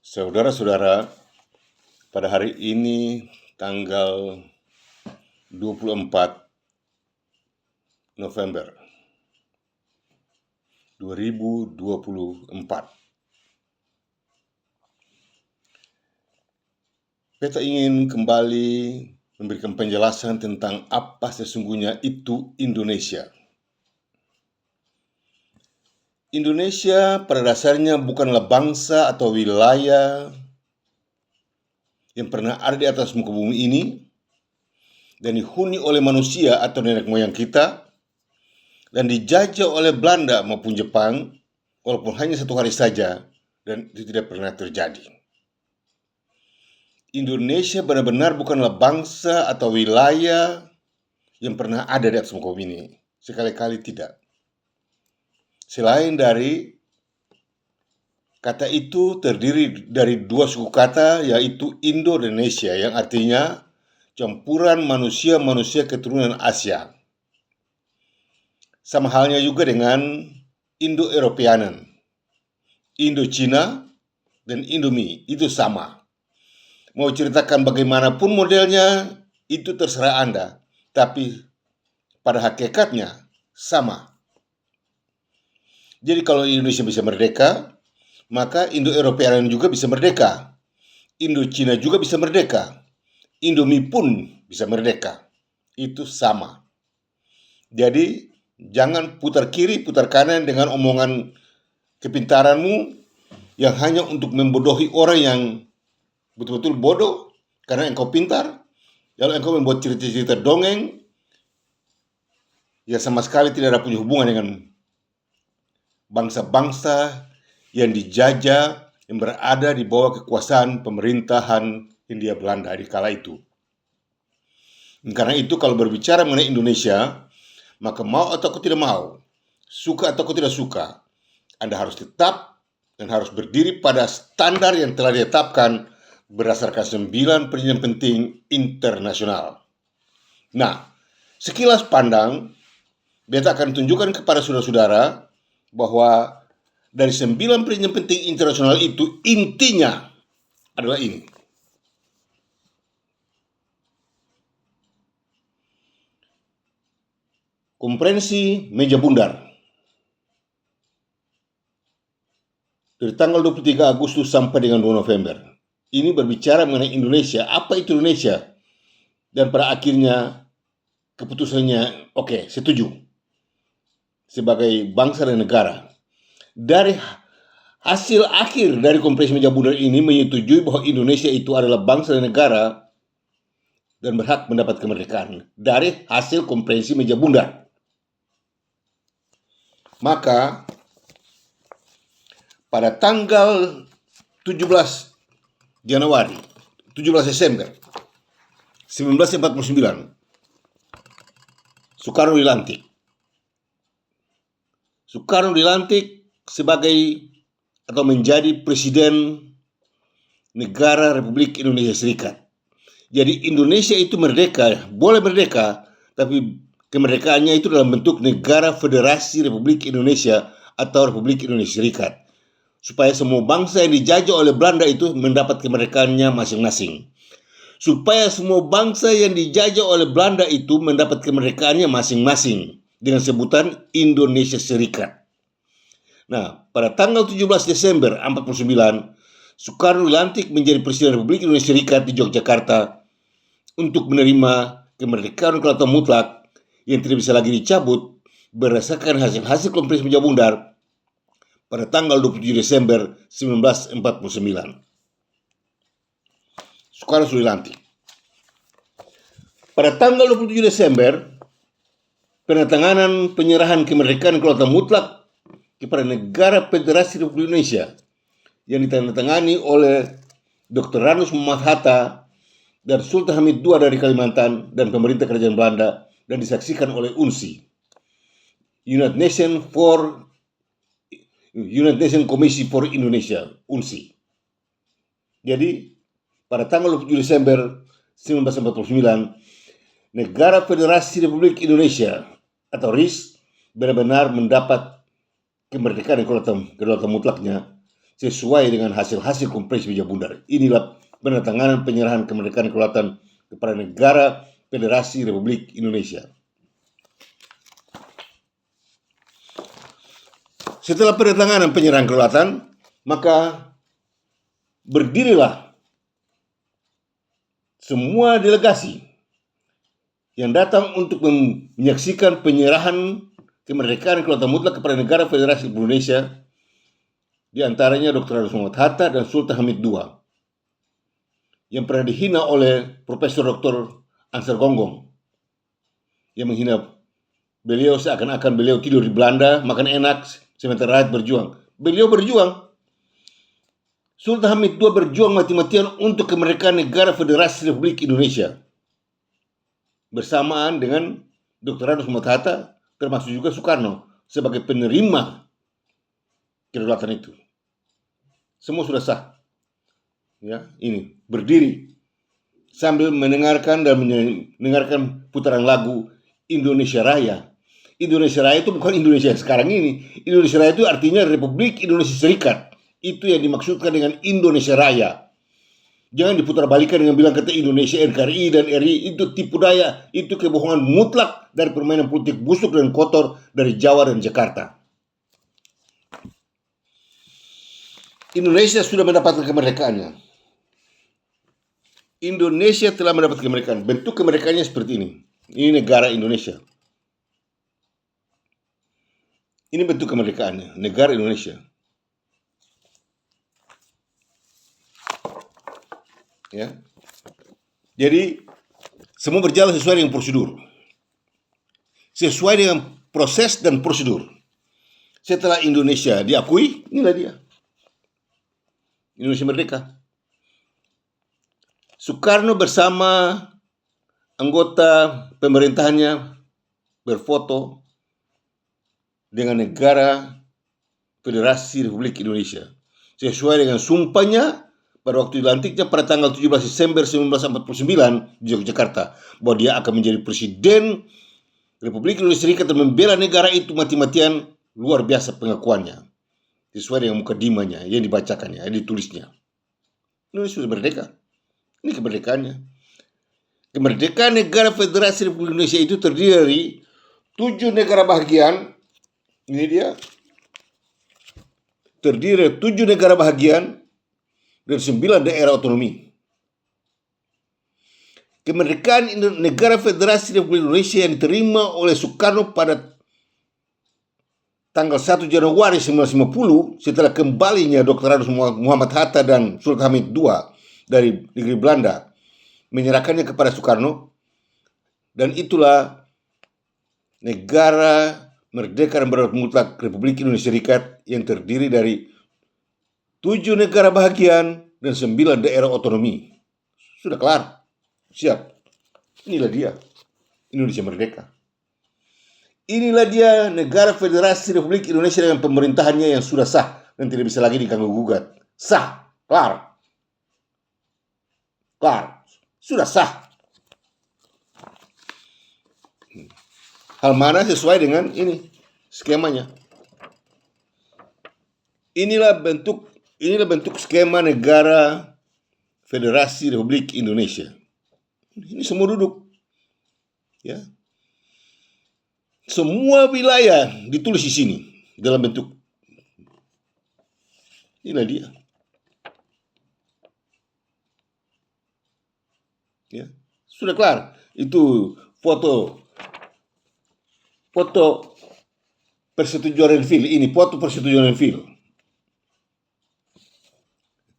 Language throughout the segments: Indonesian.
Saudara-saudara, pada hari ini tanggal 24 November 2024. Beta ingin kembali memberikan penjelasan tentang apa sesungguhnya itu Indonesia. Indonesia pada dasarnya bukanlah bangsa atau wilayah yang pernah ada di atas muka bumi ini dan dihuni oleh manusia atau nenek moyang kita dan dijajah oleh Belanda maupun Jepang walaupun hanya satu hari saja, dan itu tidak pernah terjadi. Indonesia benar-benar bukanlah bangsa atau wilayah yang pernah ada di atas muka bumi ini. Sekali-kali tidak. Selain dari kata itu terdiri dari dua suku kata, yaitu Indonesia yang artinya campuran manusia-manusia keturunan Asia. Sama halnya juga dengan Indo-Eropeanan, Indo-Cina, dan Indomie, itu sama. Mau ceritakan bagaimanapun modelnya, itu terserah Anda. Tapi pada hakikatnya sama. Jadi kalau Indonesia bisa merdeka, maka Indo-Eropeanan juga bisa merdeka. Indo-Cina juga bisa merdeka. Indomie pun bisa merdeka. Itu sama. Jadi jangan putar kiri, putar kanan dengan omongan kepintaranmu yang hanya untuk membodohi orang yang betul-betul bodoh karena engkau pintar. Lalu engkau membuat cerita-cerita dongeng yang sama sekali tidak ada punya hubungan dengan bangsa-bangsa yang dijajah, yang berada di bawah kekuasaan pemerintahan Hindia Belanda di kala itu. Karena itu kalau berbicara mengenai Indonesia, maka mau atau tidak mau, suka atau tidak suka, Anda harus tetap dan harus berdiri pada standar yang telah ditetapkan berdasarkan 9 perjanjian penting internasional. Nah, sekilas pandang, beta akan tunjukkan kepada saudara-saudara bahwa dari 9 perjanjian penting internasional itu intinya adalah ini. Konferensi Meja Bundar dari tanggal 23 Agustus sampai dengan 2 November. Ini berbicara mengenai Indonesia. Apa itu Indonesia? Dan pada akhirnya keputusannya oke, setuju sebagai bangsa dan negara. Dari hasil akhir dari konferensi Meja Bundar ini menyetujui bahwa Indonesia itu adalah bangsa dan negara dan berhak mendapat kemerdekaan dari hasil konferensi Meja Bundar. Maka pada tanggal 17 Desember 1949, Soekarno dilantik. Soekarno dilantik sebagai atau menjadi presiden negara Republik Indonesia Serikat. Jadi Indonesia itu merdeka, boleh merdeka, tapi kemerdekaannya itu dalam bentuk negara federasi Republik Indonesia atau Republik Indonesia Serikat. Supaya semua bangsa yang dijajah oleh Belanda itu mendapat kemerdekaannya masing-masing. Supaya semua bangsa yang dijajah oleh Belanda itu mendapat kemerdekaannya masing-masing dengan sebutan Indonesia Serikat. Nah, pada tanggal 17 Desember 1949, Soekarno dilantik menjadi Presiden Republik Indonesia Serikat di Yogyakarta untuk menerima kemerdekaan kelautan mutlak yang tidak bisa lagi dicabut berdasarkan hasil konferensi Meja Bundar pada tanggal 27 Desember 1949. Soekarno sudah dilantik. Pada tanggal 27 Desember, penandatanganan penyerahan kemerdekaan kelautan mutlak kepada negara Federasi Republik Indonesia yang ditandatangani oleh Dr. Ranus Muhammad Hatta dan Sultan Hamid II dari Kalimantan dan pemerintah kerajaan Belanda, dan disaksikan oleh UNSI, United Nations Commission for Indonesia, UNSI. Jadi pada tanggal 27 Desember 1949, negara Federasi Republik Indonesia atau RIS benar-benar mendapat kemerdekaan kelautan mutlaknya sesuai dengan hasil-hasil Konferensi Meja Bundar. Inilah penandatanganan penyerahan kemerdekaan kedaulatan kepada negara Federasi Republik Indonesia. Setelah penandatanganan penyerahan kedaulatan, maka berdirilah semua delegasi yang datang untuk menyaksikan penyerahan kemerdekaan kedaulatan mutlak kepada negara Federasi Republik Indonesia, di antaranya Dr. Andes Muhammad Hatta dan Sultan Hamid II, yang pernah dihina oleh Profesor Dr. Ansar Gonggong, yang menghina beliau seakan-akan beliau tidur di Belanda, makan enak, sementara rakyat berjuang. Beliau berjuang. Sultan Hamid II berjuang mati-matian untuk kemerdekaan negara Federasi Republik Indonesia, bersamaan dengan Dr. Andes Muhammad Hatta, termasuk juga Soekarno sebagai penerima kedaulatan itu. Semua sudah sah. Ya, ini berdiri sambil mendengarkan putaran lagu Indonesia Raya. Indonesia Raya itu bukan Indonesia sekarang ini. Indonesia Raya itu artinya Republik Indonesia Serikat. Itu yang dimaksudkan dengan Indonesia Raya. Jangan diputarbalikkan dengan bilang kata Indonesia NKRI dan RI. Itu tipu daya. Itu kebohongan mutlak dari permainan politik busuk dan kotor dari Jawa dan Jakarta. Indonesia sudah mendapatkan kemerdekaannya. Indonesia telah mendapat kemerdekaan. Bentuk kemerdekaannya seperti ini. Ini negara Indonesia. Ini bentuk kemerdekaannya, negara Indonesia. Ya. Jadi semua berjalan sesuai dengan prosedur. Sesuai dengan proses dan prosedur. Setelah Indonesia diakui, inilah dia. Indonesia merdeka. Soekarno bersama anggota pemerintahannya berfoto dengan negara Federasi Republik Indonesia sesuai dengan sumpahnya pada waktu dilantiknya pada tanggal 17 Desember 1949 di Yogyakarta, bahwa dia akan menjadi presiden Republik Indonesia Serikat dan membela negara itu mati-matian. Luar biasa pengakuannya sesuai dengan mukadimahnya yang dibacakannya, yang ditulisnya. Indonesia sudah merdeka. Ini kemerdekaannya. Kemerdekaan negara Federasi Republik Indonesia itu terdiri dari 7 negara bahagian. Ini dia. Terdiri dari 7 negara bahagian dan 9 daerah otonomi. Kemerdekaan negara Federasi Republik Indonesia yang diterima oleh Soekarno pada tanggal 1 Januari 1950 setelah kembalinya Dr. Andes Muhammad Hatta dan Sultan Hamid II dari negeri Belanda, menyerahkannya kepada Soekarno, dan itulah negara merdeka dan berdaulat mutlak Republik Indonesia Serikat yang terdiri dari 7 negara bahagian dan 9 daerah otonomi. Sudah kelar. Siap. Inilah dia. Indonesia merdeka. Inilah dia negara Federasi Republik Indonesia dengan pemerintahannya yang sudah sah dan tidak bisa lagi diganggu gugat. Sah. Kelar. Kelar. Sudah sah. Hal mana sesuai dengan ini skemanya. Inilah bentuk skema negara Federasi Republik Indonesia. Ini semua duduk. Ya. Semua wilayah ditulis di sini dalam bentuk. Inilah dia. Ya. Sudah kelar. Itu foto persetujuan Renville. Ini foto persetujuan Renville.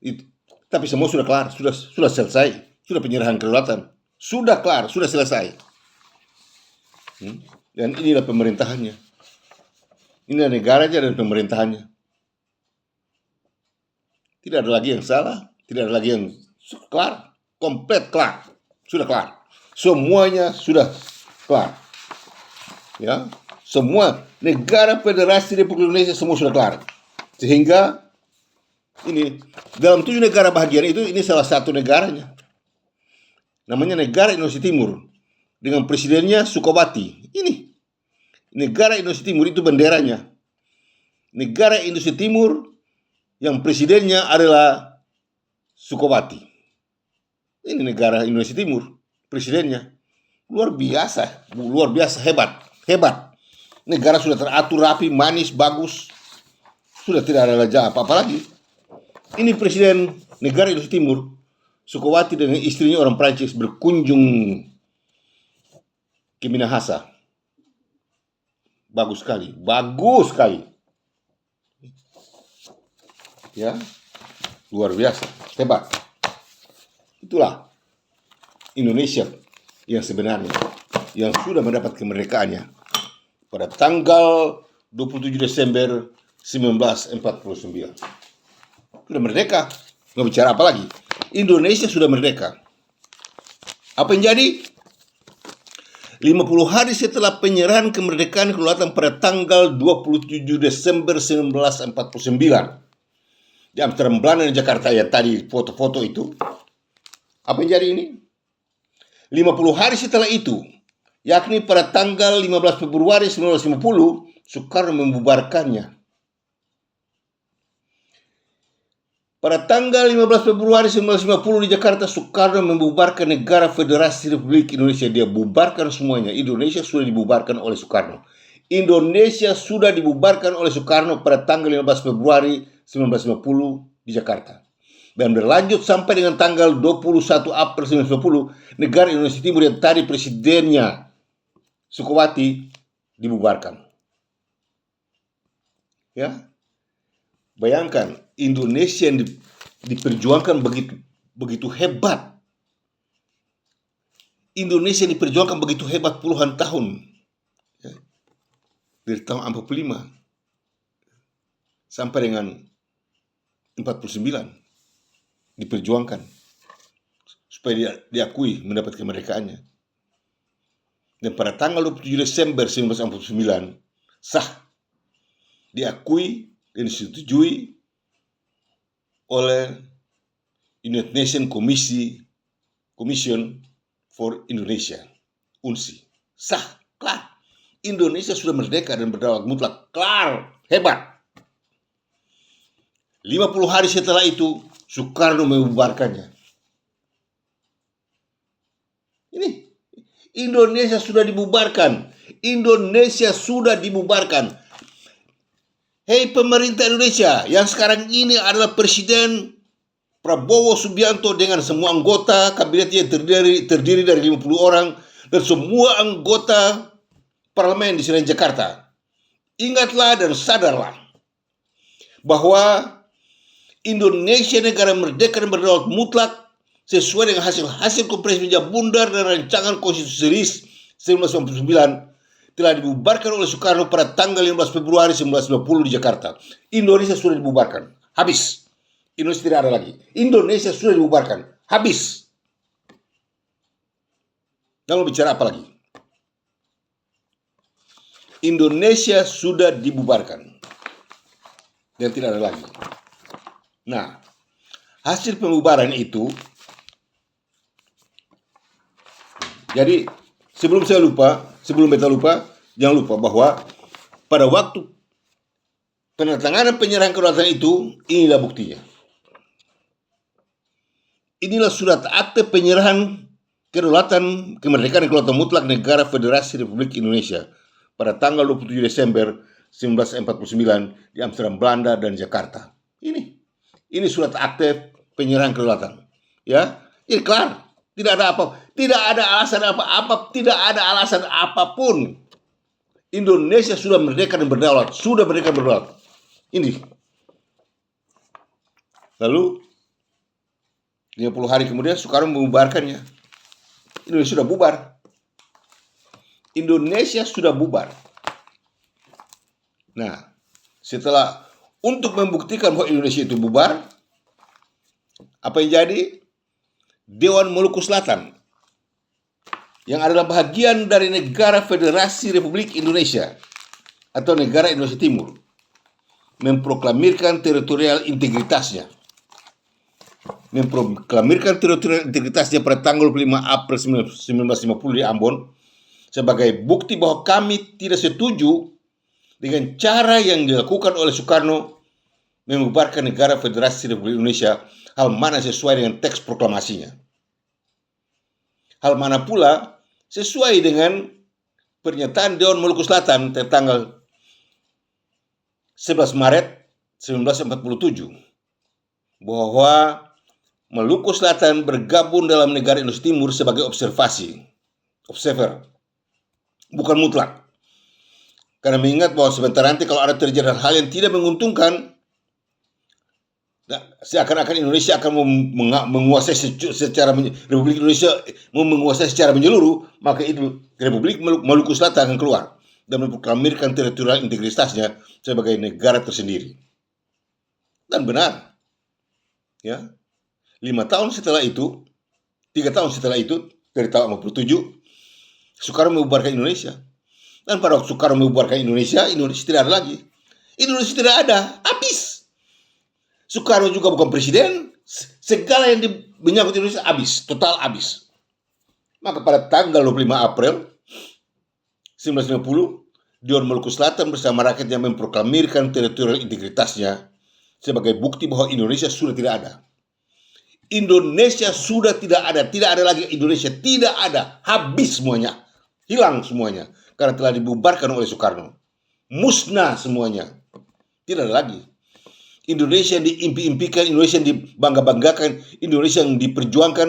Itu. Tapi semua sudah kelar, sudah selesai, sudah penyerahan kedaulatan, sudah kelar, sudah selesai. Dan inilah pemerintahannya. Inilah negaranya dan pemerintahannya. Tidak ada lagi yang salah, tidak ada lagi yang kelar, komplit kelar, sudah kelar. Semuanya sudah kelar. Ya, semua negara Federasi Republik Indonesia semua sudah kelar. Sehingga ini dalam 7 negara bahagian itu, ini salah satu negaranya. Namanya Negara Indonesia Timur dengan presidennya Sukawati. Ini Negara Indonesia Timur, itu benderanya. Negara Indonesia Timur yang presidennya adalah Sukowati. Ini negara Indonesia Timur, presidennya luar biasa hebat. Negara sudah teratur rapi, manis, bagus, sudah tidak ada lagi apa-apa lagi. Ini presiden negara Indonesia Timur, Sukowati dengan istrinya orang Prancis berkunjung ke Minahasa. Bagus sekali. Ya, luar biasa, hebat. Itulah Indonesia yang sebenarnya, yang sudah mendapat kemerdekaannya pada tanggal 27 Desember 1949. Sudah merdeka, nggak bicara apa lagi. Indonesia sudah merdeka. Apa yang jadi? 50 hari setelah penyerahan kemerdekaan kedaulatan pada tanggal 27 Desember 1949 di Amsterdam, Belanda dan Jakarta, yang tadi foto-foto itu. Apa yang jadi ini? 50 hari setelah itu, yakni pada tanggal 15 Februari 1950, Soekarno membubarkannya. Pada tanggal 15 Februari 1950 di Jakarta, Soekarno membubarkan Negara Federasi Republik Indonesia. Dia bubarkan semuanya. Indonesia sudah dibubarkan oleh Soekarno. Indonesia sudah dibubarkan oleh Soekarno pada tanggal 15 Februari 1950 di Jakarta. Dan berlanjut sampai dengan tanggal 21 April 1950, negara Indonesia Timur yang tadi presidennya Sukowati dibubarkan. Ya, bayangkan Indonesia yang diperjuangkan begitu hebat. Indonesia yang diperjuangkan begitu hebat puluhan tahun. Ya, dari tahun 45 sampai dengan 49 diperjuangkan supaya dia diakui mendapat kemerdekaannya. Dan pada tanggal 27 Desember 1949 sah, diakui dan disetujui oleh United Nations Commission for Indonesia, UNSI. Sah, kelar. Indonesia sudah merdeka dan berdaulat mutlak. Kelar, hebat. 50 hari setelah itu, Soekarno membubarkannya. Ini, Indonesia sudah dibubarkan. Indonesia sudah dibubarkan. Hei pemerintah Indonesia, yang sekarang ini adalah Presiden Prabowo Subianto dengan semua anggota kabinetnya terdiri dari 50 orang dan semua anggota parlemen di Senayan Jakarta. Ingatlah dan sadarlah bahwa Indonesia negara merdeka dan berdaulat mutlak sesuai dengan hasil Konferensi Meja Bundar dan rancangan konstitusi 1999 telah dibubarkan oleh Soekarno pada tanggal 15 Februari 1950 di Jakarta. Indonesia sudah dibubarkan. Habis. Indonesia tidak ada lagi. Indonesia sudah dibubarkan. Habis. Jangan bicara apa lagi. Indonesia sudah dibubarkan. Dan tidak ada lagi. Nah, hasil pembubaran itu, jadi sebelum beta lupa, jangan lupa bahwa pada waktu penandatanganan penyerahan kedaulatan itu, inilah buktinya. Inilah surat akte penyerahan kedaulatan, kemerdekaan dan kedaulatan mutlak negara Federasi Republik Indonesia pada tanggal 27 Desember 1949 di Amsterdam, Belanda dan Jakarta. Ini surat akte penyerahan kedaulatan. Ya, ini kelar. Tidak ada alasan apapun. Indonesia sudah merdeka dan berdaulat. Ini. Lalu 50 hari kemudian Soekarno membubarkannya. Indonesia sudah bubar. Indonesia sudah bubar. Nah, setelah untuk membuktikan bahwa Indonesia itu bubar, apa yang jadi? Dewan Maluku Selatan yang adalah bagian dari negara Federasi Republik Indonesia atau negara Indonesia Timur memproklamirkan teritorial integritasnya. Pada tanggal 5 April 1950 di Ambon sebagai bukti bahwa kami tidak setuju dengan cara yang dilakukan oleh Soekarno membubarkan negara Federasi Republik Indonesia, hal mana sesuai dengan teks proklamasinya. Hal mana pula sesuai dengan pernyataan Dewan Maluku Selatan tertanggal 11 Maret 1947 bahwa Maluku Selatan bergabung dalam negara Indonesia Timur sebagai observer, bukan mutlak. Karena mengingat bahwa sebentar nanti kalau ada terjadi hal yang tidak menguntungkan, seakan-akan Indonesia akan menguasai secara Republik Indonesia menguasai secara menyeluruh, maka itu Republik Maluku Selatan akan keluar dan memproklamirkan teritorial integritasnya sebagai negara tersendiri. Dan benar, ya, 3 tahun setelah itu, dari tahun 47, Soekarno membubarkan Indonesia. Dan pada waktu Soekarno membubarkan Indonesia tidak ada lagi. Indonesia tidak ada, habis. Soekarno juga bukan presiden, segala yang menyangkut Indonesia habis, total habis. Maka pada tanggal 25 April 1950, Dewan Maluku Selatan bersama rakyatnya memproklamirkan teritorial integritasnya sebagai bukti bahwa Indonesia sudah tidak ada. Indonesia sudah tidak ada lagi Indonesia, tidak ada, habis semuanya, hilang semuanya, karena telah dibubarkan oleh Soekarno, musnah semuanya, tidak ada lagi. Indonesia yang diimpi-impikan, Indonesia yang dibangga-banggakan, Indonesia yang diperjuangkan,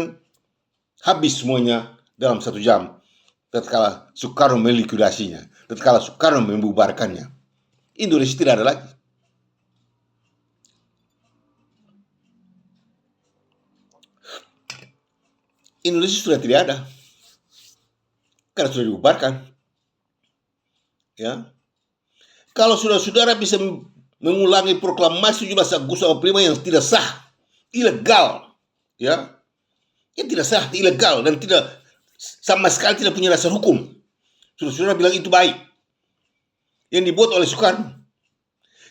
habis semuanya dalam 1 jam, tatkala Soekarno melikuidasinya, tatkala Soekarno membubarkannya. Indonesia tidak ada lagi. Indonesia sudah tidak ada karena sudah dibubarkan. Ya, kalau saudara bisa mengulangi proklamasi 17 Agustus 45 yang tidak sah, ilegal, ya, yang tidak sah, ilegal dan tidak sama sekali tidak punya dasar hukum. Saudara bilang itu baik, yang dibuat oleh Soekarno.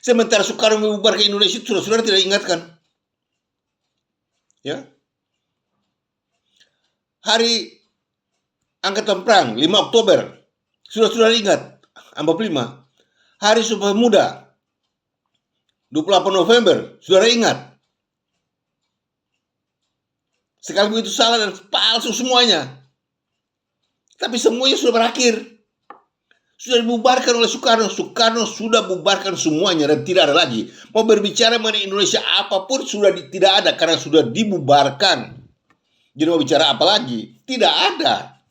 Sementara Soekarno membubarkan Indonesia, saudara tidak ingatkan, ya. Hari Angkatan Perang 5 Oktober, saudara ingat, 45. Hari Sumpah Pemuda 28 November, saudara ingat. Sekalipun itu salah dan palsu semuanya, tapi semuanya sudah berakhir, sudah dibubarkan oleh Soekarno. Soekarno sudah bubarkan semuanya dan tidak ada lagi. Mau berbicara mengenai Indonesia apapun sudah tidak ada karena sudah dibubarkan. Jadi mau bicara apa lagi? Tidak ada.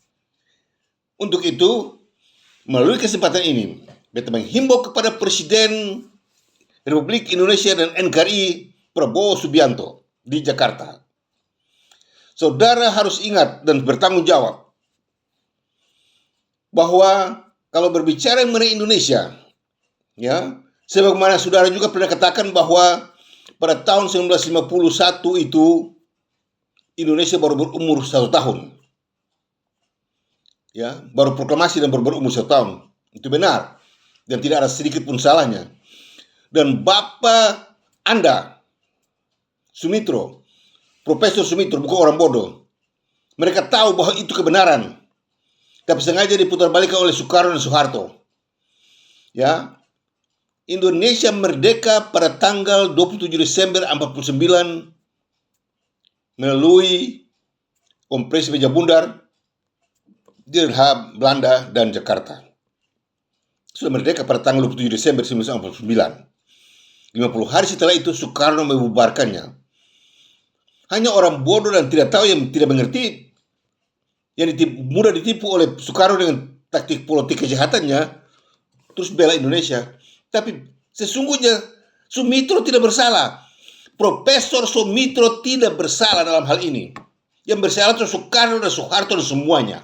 Untuk itu, melalui kesempatan ini, beta menghimbau kepada Presiden Republik Indonesia dan NKRI Prabowo Subianto di Jakarta. Saudara harus ingat dan bertanggung jawab bahwa kalau berbicara mengenai Indonesia, ya, sebagaimana saudara juga pernah katakan bahwa pada tahun 1951 itu Indonesia baru berumur 1 tahun. Ya, baru proklamasi dan baru berumur 1 tahun. Itu benar. Dan tidak ada sedikit pun salahnya. Dan Bapak Anda, Sumitro, Profesor Sumitro, bukan orang bodoh. Mereka tahu bahwa itu kebenaran. Tapi sengaja diputar balikan oleh Soekarno dan Soeharto. Ya, Indonesia merdeka pada tanggal 27 Desember 49 melalui Konferensi Meja Bundar di Den Haag, Belanda dan Jakarta. Sudah merdeka pada tanggal 27 Desember 1949. 50 hari setelah itu Soekarno membubarkannya. Hanya orang bodoh dan tidak tahu yang tidak mengerti, yang mudah ditipu oleh Soekarno dengan taktik politik kejahatannya, terus bela Indonesia. Tapi sesungguhnya Sumitro tidak bersalah. Profesor Sumitro tidak bersalah dalam hal ini. Yang bersalah itu Soekarno dan Soeharto dan semuanya.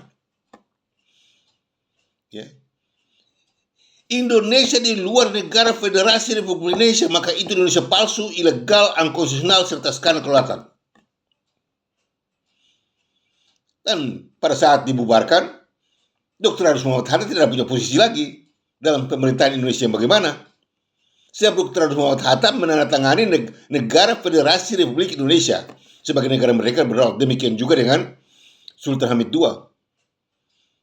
Ya. Indonesia di luar negara Federasi Republik Indonesia, maka itu Indonesia palsu, ilegal, unkonstitusional, serta skandal kelelatan. Dan pada saat dibubarkan, Dr. Harus Muhammad Hatta tidak punya posisi lagi dalam pemerintahan Indonesia yang bagaimana. Sebab Dr. Harus Muhammad Hatta menandatangani negara Federasi Republik Indonesia sebagai negara mereka berdaulat. Demikian juga dengan Sultan Hamid II.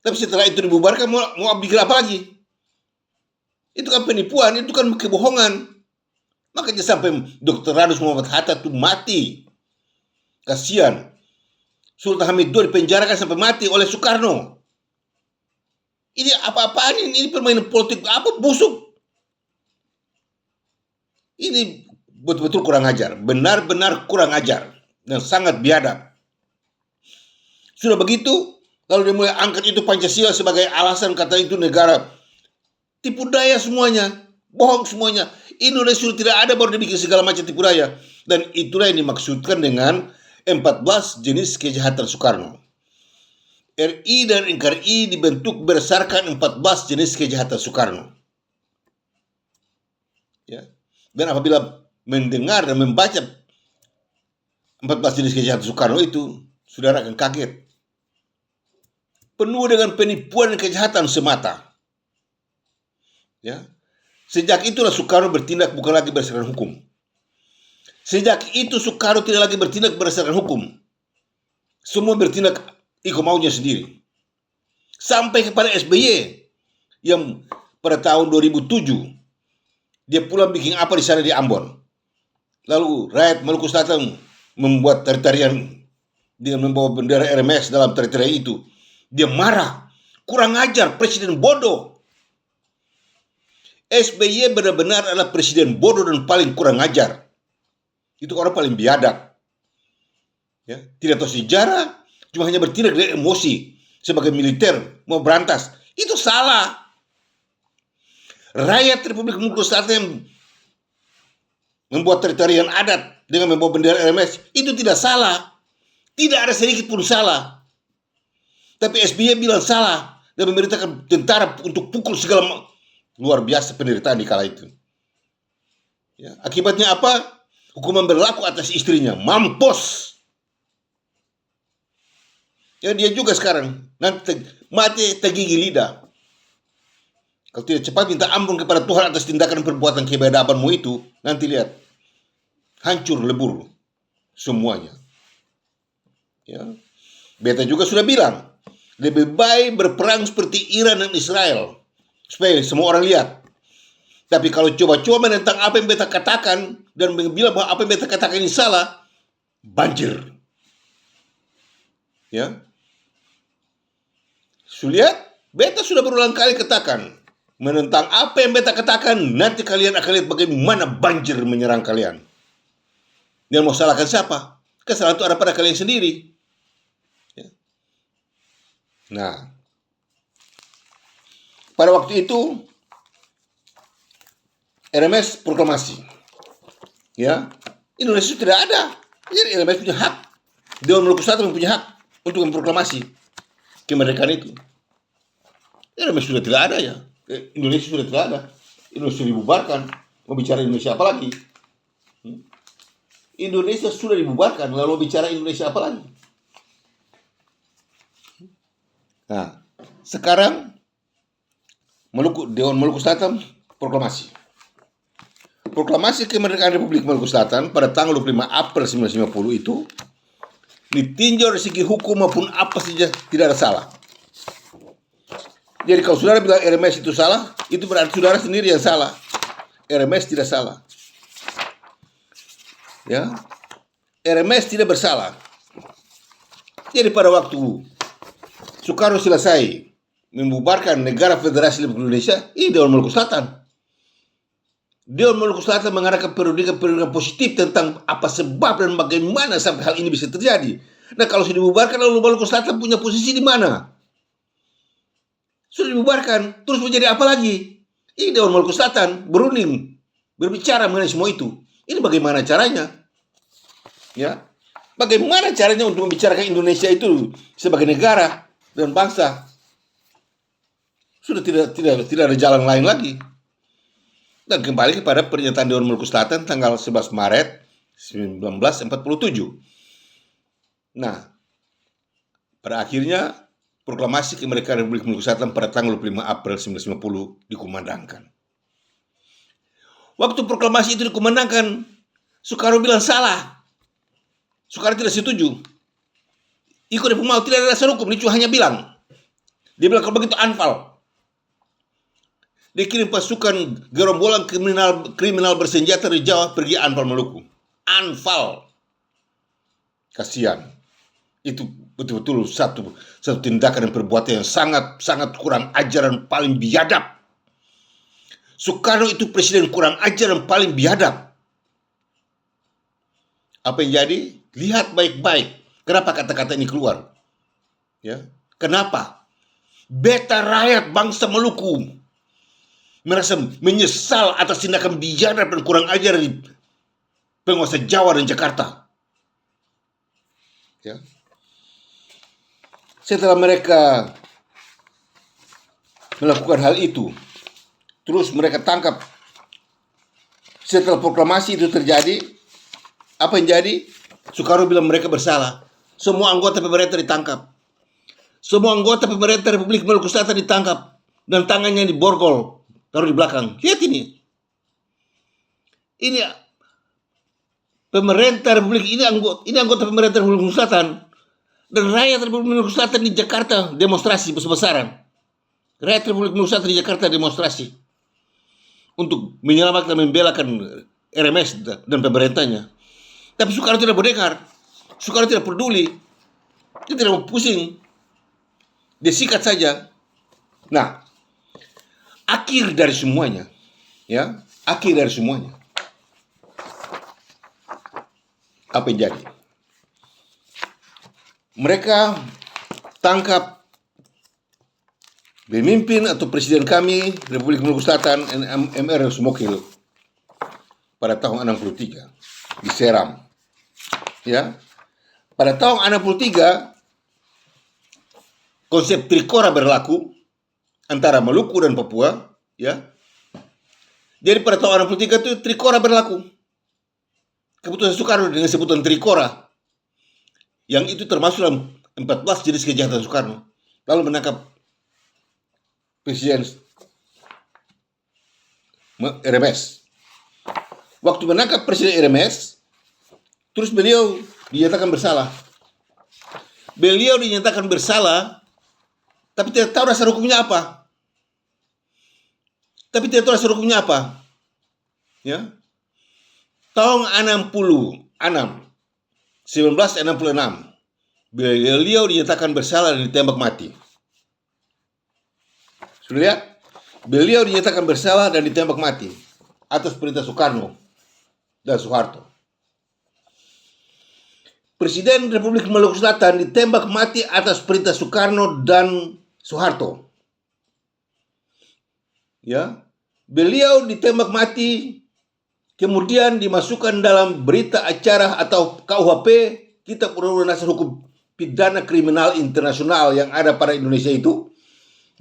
Tapi setelah itu dibubarkan, mau bikin apa lagi? Itu kan penipuan, itu kan kebohongan. Makanya sampai Dr. Radus Muhammad Hatta tuh mati. Kasihan. Sultan Hamid II dipenjarakan sampai mati oleh Soekarno. Ini apa-apaan ini? Ini permainan politik apa busuk. Ini betul-betul kurang ajar. Benar-benar kurang ajar. Dan sangat biadab. Sudah begitu, lalu dia mulai angkat itu Pancasila sebagai alasan, kata itu negara. Tipu daya semuanya. Bohong semuanya. Indonesia sudah tidak ada, baru dibikin segala macam tipu daya. Dan itulah yang dimaksudkan dengan 14 jenis kejahatan Soekarno. RI dan NKRI dibentuk berdasarkan 14 jenis kejahatan Soekarno. Ya. Dan apabila mendengar dan membaca 14 jenis kejahatan Soekarno itu, saudara akan kaget. Penuh dengan penipuan dan kejahatan semata. Ya. Sejak itulah Soekarno bertindak bukan lagi berdasarkan hukum. Sejak itu Soekarno tidak lagi bertindak berdasarkan hukum. Semua bertindak ikut maunya sendiri. Sampai kepada SBY yang pada tahun 2007 dia pulang bikin apa di sana di Ambon. Lalu rakyat Maluku Selatan membuat tari-tarian dengan membawa bendera RMS dalam tari-tarian itu. Dia marah, kurang ajar, presiden bodoh. SBY benar-benar adalah presiden bodoh dan paling kurang ajar. Itu orang paling biadab. Ya, tidak tahu sejarah, cuma hanya bertindak dari emosi sebagai militer mau berantas. Itu salah. Rakyat Republik Maluku Selatan yang membuat tari-tarian adat dengan membawa bendera RMS itu tidak salah. Tidak ada sedikit pun salah. Tapi SBY bilang salah dan memerintahkan tentara untuk pukul segala. Luar biasa penderitaan di kala itu. Ya, akibatnya apa? Hukuman berlaku atas istrinya. Mampus. Ya, dia juga sekarang nanti mati tergigil lidah. Kalau tidak cepat minta ampun kepada Tuhan atas tindakan perbuatan kebiadabanmu itu, nanti lihat hancur lebur semuanya. Ya, beta juga sudah bilang lebih baik berperang seperti Iran dan Israel supaya semua orang lihat. Tapi kalau coba-coba menentang apa yang beta katakan dan bilang bahwa apa yang beta katakan ini salah, banjir. Ya. Lihat, beta sudah berulang kali katakan menentang apa yang beta katakan, nanti kalian akan lihat bagaimana banjir menyerang kalian. Dan mau salahkan siapa? Kesalahan itu ada pada kalian sendiri. Ya. Nah, pada waktu itu RMS proklamasi. Ya, Indonesia tidak ada. Jadi RMS punya hak. Dewan Maluku Selatan punya hak untuk memproklamasi kemerdekaan itu. RMS sudah tidak ada ya. Indonesia sudah tidak ada. Indonesia dibubarkan. Mau bicara Indonesia apa lagi? Indonesia sudah dibubarkan. Lalu bicara Indonesia apa lagi? Nah, sekarang Dewan Maluku Selatan proklamasi. Proklamasi kemerdekaan Republik Maluku Selatan pada tanggal 25 April 1950 itu ditinjau dari segi hukum maupun apa saja tidak ada salah. Jadi kalau saudara bilang RMS itu salah, itu berarti saudara sendiri yang salah. RMS tidak salah. Ya, RMS tidak bersalah. Jadi pada waktu Soekarno selesai membubarkan Negara Federasi Republik Indonesia, ini Dewan Maluku Selatan. Dewan Maluku Selatan mengadakan periodikan positif tentang apa sebab dan bagaimana sampai hal ini bisa terjadi. Nah, kalau sudah dibubarkan, lalu Maluku Selatan punya posisi di mana? Sudah dibubarkan, terus menjadi apa lagi? Ini Dewan Maluku Selatan berunding, berbicara mengenai semua itu. Ini bagaimana caranya? Ya, bagaimana caranya untuk membicarakan Indonesia itu sebagai negara dan bangsa? Sudah tidak ada jalan lain lagi. Dan kembali kepada pernyataan Dewan Maluku Selatan tanggal 11 Maret 1947. Nah, pada akhirnya proklamasi kemerdekaan Republik Maluku Selatan pada tanggal 25 April 1950 dikumandangkan. Waktu proklamasi itu dikumandangkan, Soekarno bilang salah. Soekarno tidak setuju. Ikut mau tidak ada dasar hukum, dia cuma hanya bilang. Dia bilang kalau begitu anfal. Dikirim pasukan gerombolan kriminal bersenjata dari Jawa pergi Anfal Maluku. Anfal. Kasihan. Itu betul-betul satu tindakan dan perbuatan yang sangat kurang ajar dan paling biadab. Soekarno itu presiden kurang ajar dan paling biadab. Apa yang jadi? Lihat baik-baik. Kenapa kata-kata ini keluar? Ya, kenapa? Beta rakyat bangsa Maluku merasa menyesal atas tindakan biadab dan kurang ajar dari penguasa Jawa dan Jakarta. Ya. Setelah mereka melakukan hal itu, terus mereka tangkap. Setelah proklamasi itu terjadi, apa yang jadi? Soekarno bilang mereka bersalah. Semua anggota pemerintah ditangkap. Semua anggota pemerintah Republik Maluku Selatan ditangkap dan tangannya diborgol, taruh di belakang. Lihat ini. Ini pemerintah Republik ini anggota pemerintah Republik Maluku Selatan dan rakyat Republik Maluku Selatan di Jakarta demonstrasi besar-besaran. Rakyat Republik Maluku Selatan di Jakarta demonstrasi untuk menyelamatkan dan membelakan RMS dan pemerintahnya. Tapi Soekarno tidak mendengar. Soekarno tidak peduli. Dia tidak mau pusing. Dia sikat saja. Nah, akhir dari semuanya, ya, akhir dari semuanya. Apa yang jadi? Mereka tangkap pemimpin atau presiden kami Republik Maluku Selatan MR Sumokil pada tahun 63 di Seram. Ya. Pada tahun 63 konsep trikora berlaku antara Maluku dan Papua, ya. Jadi pada tahun 63 itu trikora berlaku. Keputusan Soekarno dengan sebutan trikora. Yang itu termasuk dalam 14 jenis kejahatan Soekarno. Lalu menangkap Presiden RMS. Waktu menangkap Presiden RMS, terus beliau dinyatakan bersalah. Beliau dinyatakan bersalah, tapi tidak tahu dasar hukumnya apa. Ya. Tahun 1966, beliau dinyatakan bersalah dan ditembak mati. Sudah lihat? Beliau dinyatakan bersalah dan ditembak mati atas perintah Soekarno dan Soeharto. Presiden Republik Maluku Selatan ditembak mati atas perintah Soekarno dan Soeharto. Ya, beliau ditembak mati, kemudian dimasukkan dalam berita acara atau KUHP, Kitab Undang-Undang Dasar Hukum Pidana Kriminal Internasional yang ada pada Indonesia itu,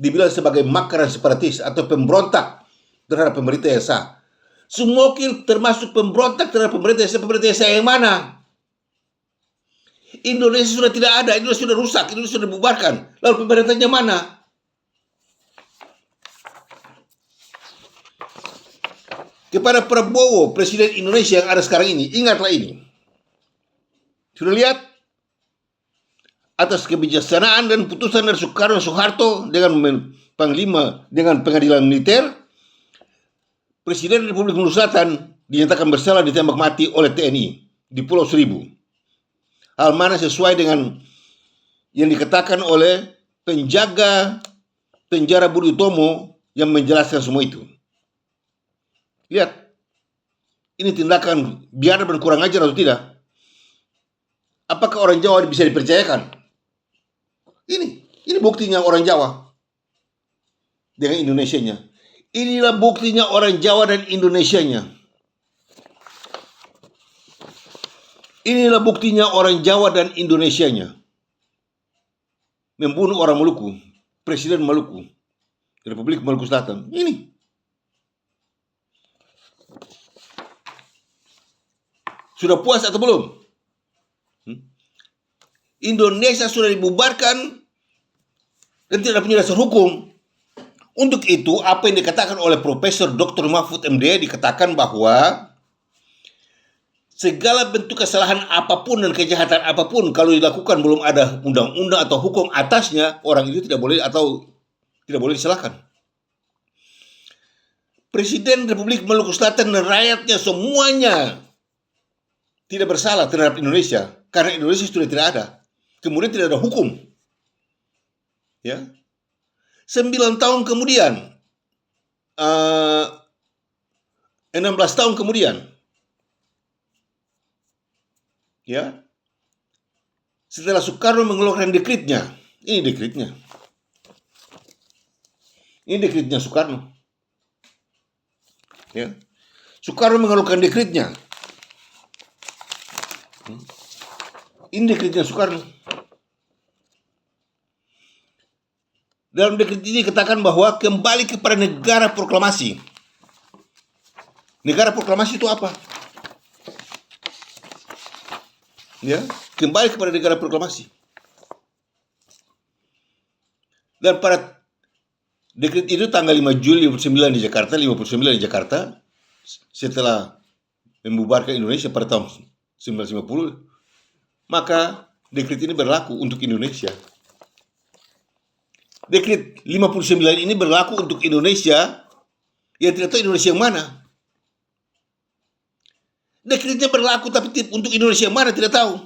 dibilang sebagai makar dan separatis atau pemberontak terhadap pemerintah yang sah. Sumokil termasuk pemberontak terhadap pemerintah yang sah yang mana? Indonesia sudah tidak ada, Indonesia sudah rusak, Indonesia sudah dibubarkan. Lalu pemerintahnya mana? Kepada Prabowo, Presiden Indonesia yang ada sekarang ini, ingatlah ini. Sudah lihat? Atas kebijaksanaan dan putusan dari Soekarno dan Soeharto dengan Panglima, dengan pengadilan militer, Presiden Republik Maluku Selatan dinyatakan bersalah ditembak mati oleh TNI di Pulau Seribu. Hal mana sesuai dengan yang dikatakan oleh penjaga penjara Budi Utomo yang menjelaskan semua itu. Lihat, ini tindakan biadab dan kurang ajar atau tidak? Apakah orang Jawa bisa dipercayakan? Ini buktinya orang Jawa dengan Indonesianya. Inilah buktinya orang Jawa dan Indonesianya. Inilah buktinya orang Jawa dan Indonesianya. Membunuh orang Maluku, Presiden Maluku, Republik Maluku Selatan. Ini. Sudah puas atau belum? Indonesia sudah dibubarkan dan tidak punya dasar hukum. Untuk itu, apa yang dikatakan oleh Profesor Dr. Mahfud MD dikatakan bahwa segala bentuk kesalahan apapun dan kejahatan apapun kalau dilakukan belum ada undang-undang atau hukum atasnya, orang itu tidak boleh disalahkan. Presiden Republik Maluku Selatan dan rakyatnya semuanya tidak bersalah terhadap Indonesia karena Indonesia sudah tidak ada. Kemudian tidak ada hukum. Ya. 9 tahun kemudian, 16 tahun kemudian, ya, setelah Soekarno mengeluarkan dekretnya, ini dekretnya Soekarno. Ya. Soekarno mengeluarkan dekretnya. Ini dekretnya Soekarno. Dalam dekret ini katakan bahwa kembali kepada negara proklamasi. Negara proklamasi itu apa? Ya, kembali kepada negara proklamasi. Dan pada dekret itu tanggal 5 Juli 59 di Jakarta, setelah membubarkan Indonesia pada tahun 1950, maka dekret ini berlaku untuk Indonesia. Dekret 59 ini berlaku untuk Indonesia yang tidak tahu Indonesia yang mana. Dekretnya berlaku tapi untuk Indonesia yang mana tidak tahu.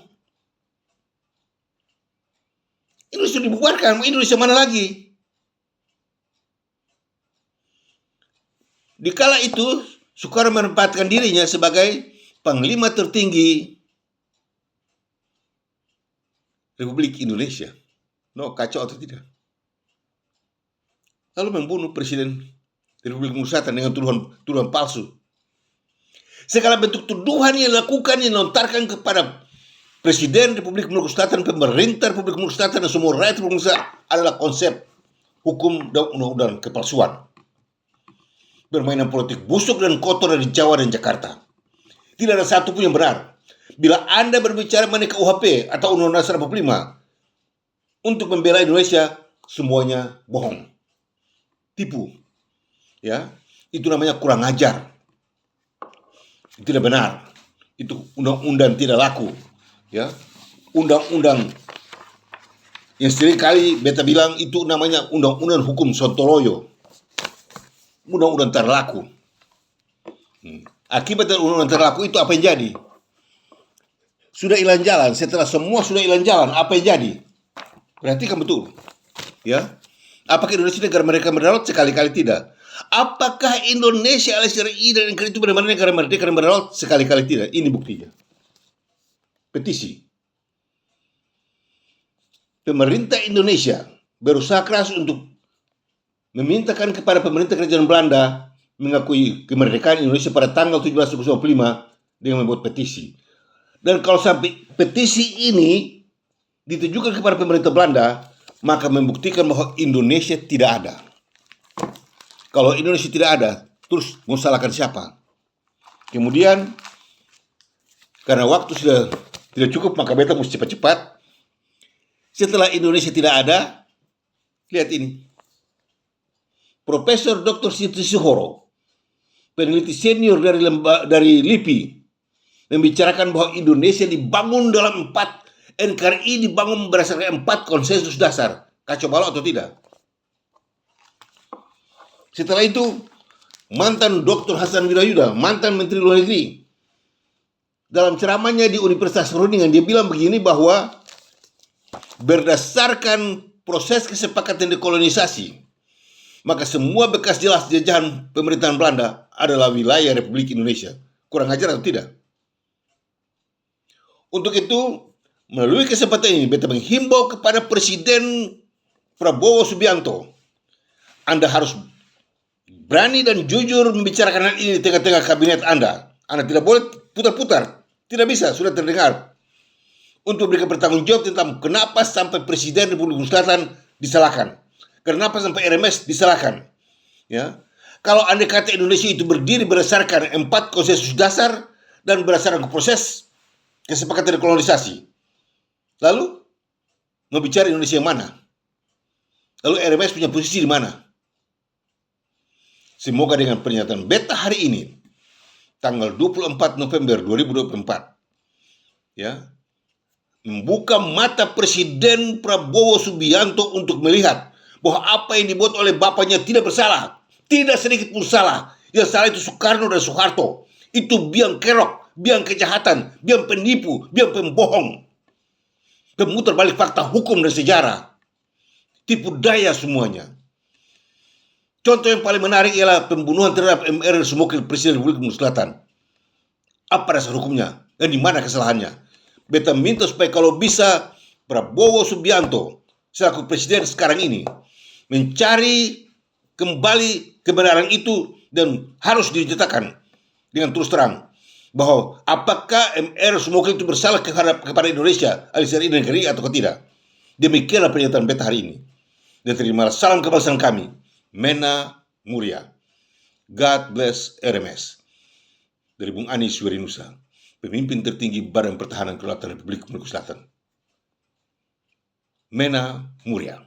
Indonesia dibubarkan, Indonesia mana lagi? Di kala itu, Soekarno menempatkan dirinya sebagai panglima tertinggi Republik Indonesia. No, kacau atau tidak? Lalu membunuh Presiden Republik Maluku Selatan dengan tuduhan palsu. Segala bentuk tuduhan yang dilakukan, yang dilontarkan kepada Presiden Republik Maluku Selatan, pemerintah Republik Maluku Selatan, dan semua rakyat Republik Maluku Selatan adalah konsep hukum dan undang-undang kepalsuan. Permainan politik busuk dan kotor dari Jawa dan Jakarta. Tidak ada satu pun yang benar. Bila Anda berbicara mengenai KUHP atau Undang-Undang Dasar 45 untuk membela Indonesia, semuanya bohong. Tipu. Ya, itu namanya kurang ajar. Itu tidak benar. Itu undang-undang tidak laku. Ya, undang-undang yang sering kali beta bilang itu namanya undang-undang hukum sontoloyo. Undang-undang terlaku. Akibat dari undang-undang terlaku itu apa yang jadi? Sudah hilang jalan. Setelah semua sudah hilang jalan, apa yang jadi? Perhatikan betul. Ya, apakah Indonesia negara mereka berdaulat? Sekali-kali tidak. Apakah Indonesia alias RI dan negara itu benar-benar negara merdeka dan berdaulat? Sekali-kali tidak. Ini buktinya. Petisi. Pemerintah Indonesia berusaha keras untuk memintakan kepada pemerintah kerajaan Belanda mengakui kemerdekaan Indonesia pada tanggal 17 Agustus 1945 dengan membuat petisi. Dan kalau sampai petisi ini ditujukan kepada pemerintah Belanda, maka membuktikan bahwa Indonesia tidak ada. Kalau Indonesia tidak ada, terus mau salahkan siapa? Kemudian, karena waktu sudah tidak cukup, maka beta mesti cepat-cepat. Setelah Indonesia tidak ada, lihat ini. Profesor Dr. Siti Soeharto, peneliti senior dari LIPI, membicarakan bahwa Indonesia dibangun dalam 4, NKRI dibangun berdasarkan 4 konsensus dasar. Kacau balau atau tidak? Setelah itu, mantan Dr. Hasan Wirayuda, mantan Menteri Luar Negeri, dalam ceramahnya di Universitas Groningen, dia bilang begini bahwa berdasarkan proses kesepakatan dekolonisasi, maka semua bekas jelas jajahan pemerintahan Belanda adalah wilayah Republik Indonesia. Kurang ajar atau tidak? Untuk itu, melalui kesempatan ini, beta menghimbau kepada Presiden Prabowo Subianto, Anda harus berani dan jujur membicarakan hal ini di tengah-tengah kabinet Anda. Anda tidak boleh putar-putar. Tidak bisa, sudah terdengar. Untuk memberikan bertanggung jawab tentang kenapa sampai Presiden Republik Indonesia Selatan disalahkan. Kenapa sampai RMS disalahkan? Ya, kalau andai kata Indonesia itu berdiri berdasarkan 4 konsensus dasar dan berdasarkan proses kesepakatan dekolonisasi, lalu mau bicara Indonesia yang mana? Lalu RMS punya posisi di mana? Semoga dengan pernyataan beta hari ini, tanggal 24 November 2024, ya, membuka mata Presiden Prabowo Subianto untuk melihat bahwa apa yang dibuat oleh bapaknya tidak bersalah, tidak sedikit pun salah. Yang salah itu Soekarno dan Soeharto. Itu biang kerok, biang kejahatan, biang penipu, biang pembohong. Pemutar balik fakta hukum dan sejarah. Tipu daya semuanya. Contoh yang paling menarik ialah pembunuhan terhadap MR Sumokil, Presiden Republik Indonesia Selatan. Apa dasar hukumnya? Dan di mana kesalahannya? Beta minta supaya kalau bisa Prabowo Subianto selaku presiden sekarang ini mencari kembali kebenaran itu dan harus dinyatakan dengan terus terang bahwa apakah MR Sumokil itu bersalah kepada Indonesia alias negeri atau tidak. Demikianlah pernyataan beta hari ini. Dan terimalah salam kebangsaan kami, Mena Muria. God bless RMS. Dari Bung Ani Suwerinusa, pemimpin tertinggi Badan Pertahanan Kedaulatan Republik Indonesia Selatan. Mena Muria.